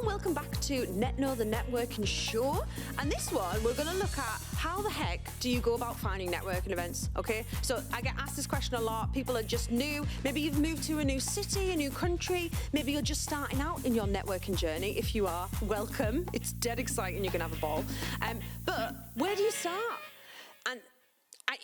and welcome back to NetKno, the networking show. And this one, we're going to look at how the heck do you go about finding networking events, okay? So I get asked this question a lot. People are just new. Maybe you've moved to a new city, a new country. Maybe you're just starting out in your networking journey. If you are, welcome. It's dead exciting. You're going to have a ball. But where do you start? And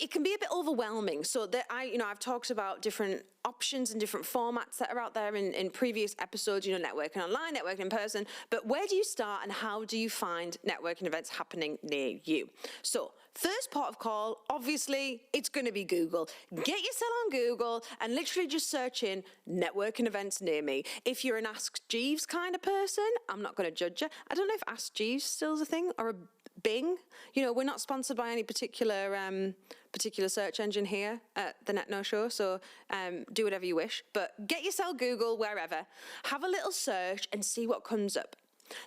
it can be a bit overwhelming. So that I've talked about different options and different formats that are out there in previous episodes, networking online, networking in person. But where do you start and how do you find networking events happening near you? So first part of call, obviously, it's going to be Google. Get yourself on Google and literally just search in networking events near me. If you're an Ask Jeeves kind of person, I'm not going to judge you. I don't know if Ask Jeeves still is a thing or a Bing. We're not sponsored by any particular search engine here at the NetKno show, so do whatever you wish. But get yourself Google wherever, have a little search and see what comes up.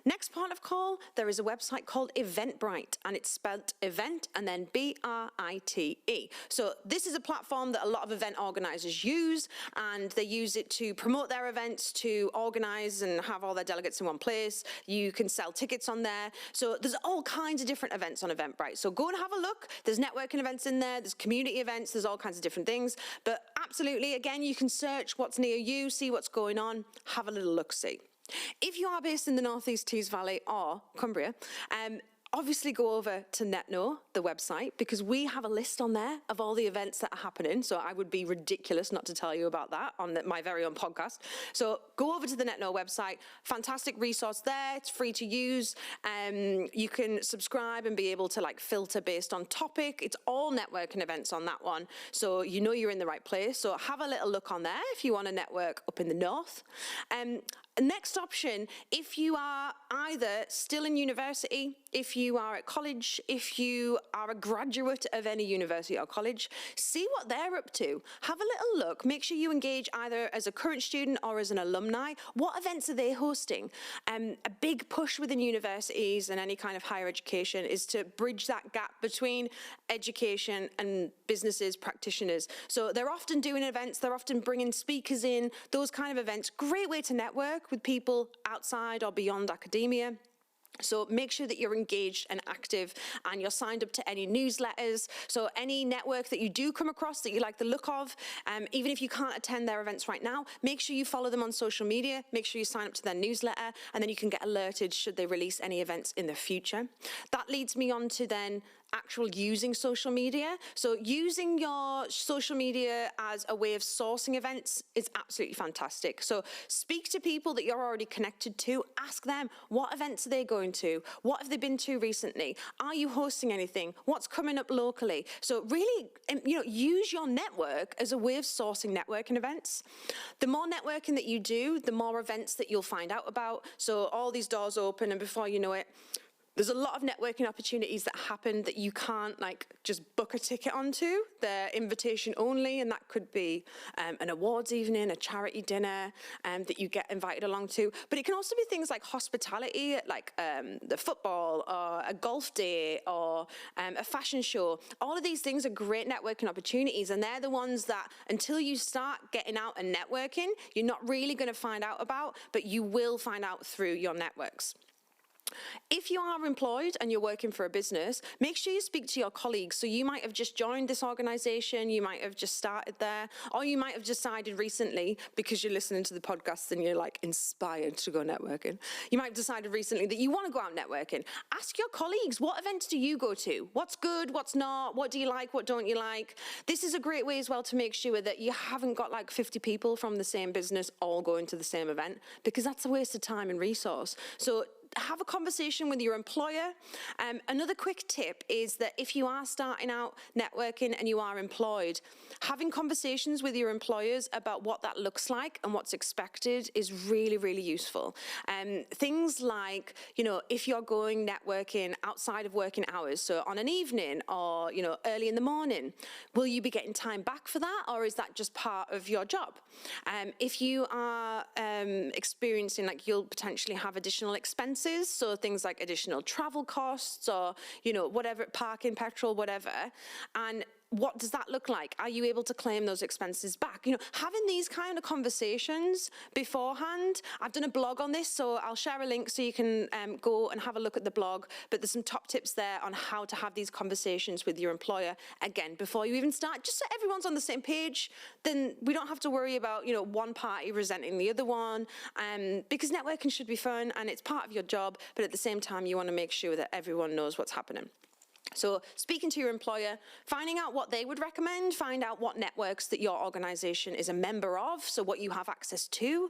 Next part of call, there is a website called Eventbrite, and it's spelled event and then B-R-I-T-E. So this is a platform that a lot of event organizers use, and they use it to promote their events, to organize and have all their delegates in one place. You can sell tickets on there. So there's all kinds of different events on Eventbrite. So go and have a look. There's networking events in there. There's community events. There's all kinds of different things. But absolutely, again, you can search what's near you, see what's going on, have a little look-see. If you are based in the Northeast Tees Valley or Cumbria, obviously go over to NetKno, the website, because we have a list on there of all the events that are happening. So I would be ridiculous not to tell you about that on my very own podcast. So go over to the NetKno website. Fantastic resource there. It's free to use. You can subscribe and be able to filter based on topic. It's all networking events on that one. So you're in the right place. So have a little look on there if you want to network up in the north. Next option, if you are either still in university, if you are at college, if you are a graduate of any university or college, see what they're up to. Have a little look. Make sure you engage either as a current student or as an alumni. What events are they hosting? A big push within universities and any kind of higher education is to bridge that gap between education and businesses, practitioners. So they're often doing events, they're often bringing speakers in, those kind of events. Great way to network with people outside or beyond academia. So make sure that you're engaged and active and you're signed up to any newsletters. So any network that you do come across that you like the look of, even if you can't attend their events right now, make sure you follow them on social media, make sure you sign up to their newsletter, and then you can get alerted should they release any events in the future. That leads me on to then actual using social media. So using your social media as a way of sourcing events is absolutely fantastic. So speak to people that you're already connected to, ask them what events are they going to, what have they been to recently, are you hosting anything, what's coming up locally. So really, use your network as a way of sourcing networking events. The more networking that you do, the more events that you'll find out about. So all these doors open and before you know it, there's a lot of networking opportunities that happen that you can't just book a ticket onto. They're invitation only, and that could be an awards evening, a charity dinner that you get invited along to. But it can also be things like hospitality, like the football or a golf day or a fashion show. All of these things are great networking opportunities, and they're the ones that until you start getting out and networking, you're not really going to find out about, but you will find out through your networks. If you are employed and you're working for a business, make sure you speak to your colleagues. So you might have just joined this organization, you might have just started there, or you might have decided recently, because you're listening to the podcast and you're inspired to go networking, you might have decided recently that you want to go out networking. Ask your colleagues, what events do you go to? What's good, what's not, what do you like, what don't you like? This is a great way as well to make sure that you haven't got 50 people from the same business all going to the same event, because that's a waste of time and resource. So have a conversation with your employer. Another quick tip is that if you are starting out networking and you are employed, having conversations with your employers about what that looks like and what's expected is really, really useful. Things like, if you're going networking outside of working hours, so on an evening or, early in the morning, will you be getting time back for that, or is that just part of your job? If you are experiencing, you'll potentially have additional expenses, so things like additional travel costs or, whatever, parking, petrol, whatever. And what does that look like? Are you able to claim those expenses back? Having these kind of conversations beforehand. I've done a blog on this, so I'll share a link so you can go and have a look at the blog. But there's some top tips there on how to have these conversations with your employer, again, before you even start, just so everyone's on the same page. Then we don't have to worry about, one party resenting the other one, because networking should be fun and it's part of your job, but at the same time, you want to make sure that everyone knows what's happening. So speaking to your employer, finding out what they would recommend, find out what networks that your organization is a member of, so what you have access to.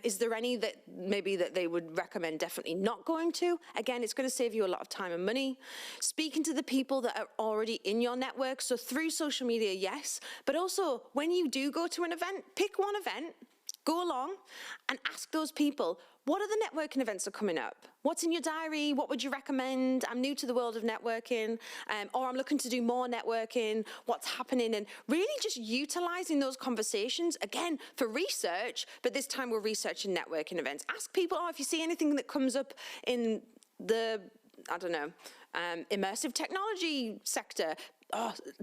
Is there any that maybe that they would recommend definitely not going to? Again, it's going to save you a lot of time and money. Speaking to the people that are already in your network, so through social media, yes, but also when you do go to an event, pick one event, go along and ask those people, what are the networking events that are coming up? What's in your diary? What would you recommend? I'm new to the world of networking, or I'm looking to do more networking. What's happening? And really just utilizing those conversations, again, for research, but this time we're researching networking events. Ask people, if you see anything that comes up in the, immersive technology sector,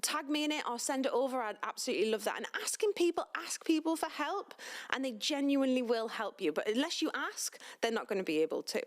tag me in it or send it over. I'd absolutely love that. And ask people for help, and they genuinely will help you. But unless you ask, they're not going to be able to.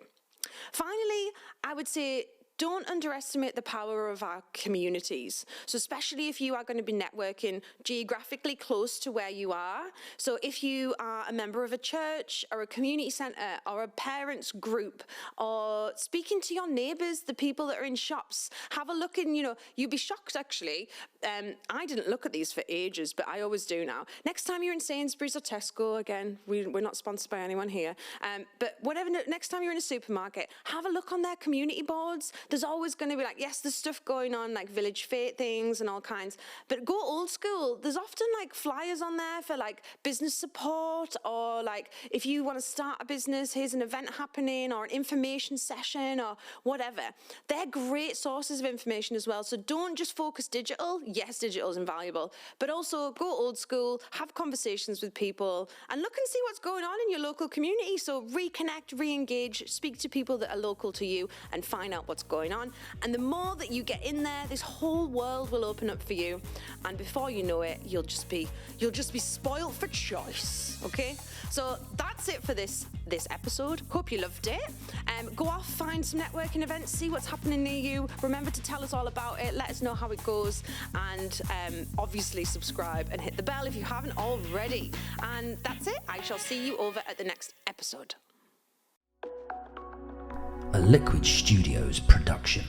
Finally, I would say, don't underestimate the power of our communities. So especially if you are going to be networking geographically close to where you are. So if you are a member of a church or a community centre or a parents group, or speaking to your neighbours, the people that are in shops, have a look in, you'd be shocked actually. I didn't look at these for ages, but I always do now. Next time you're in Sainsbury's or Tesco, again, we're not sponsored by anyone here, but next time you're in a supermarket, have a look on their community boards. There's always going to be yes, there's stuff going on like village fete things and all kinds, but go old school. There's often flyers on there for business support, or if you want to start a business, here's an event happening or an information session or whatever. They're great sources of information as well. So don't just focus digital. Yes, digital is invaluable, but also go old school, have conversations with people and look and see what's going on in your local community. So reconnect, re-engage, speak to people that are local to you and find out what's going on. And the more that you get in there, this whole world will open up for you. And before you know it, you'll just be spoiled for choice. Okay? So that's it for this episode. Hope you loved it. Go off, find some networking events, see what's happening near you. Remember to tell us all about it. Let us know how it goes. And obviously subscribe and hit the bell if you haven't already. And that's it. I shall see you over at the next episode. A Liquid Studios production.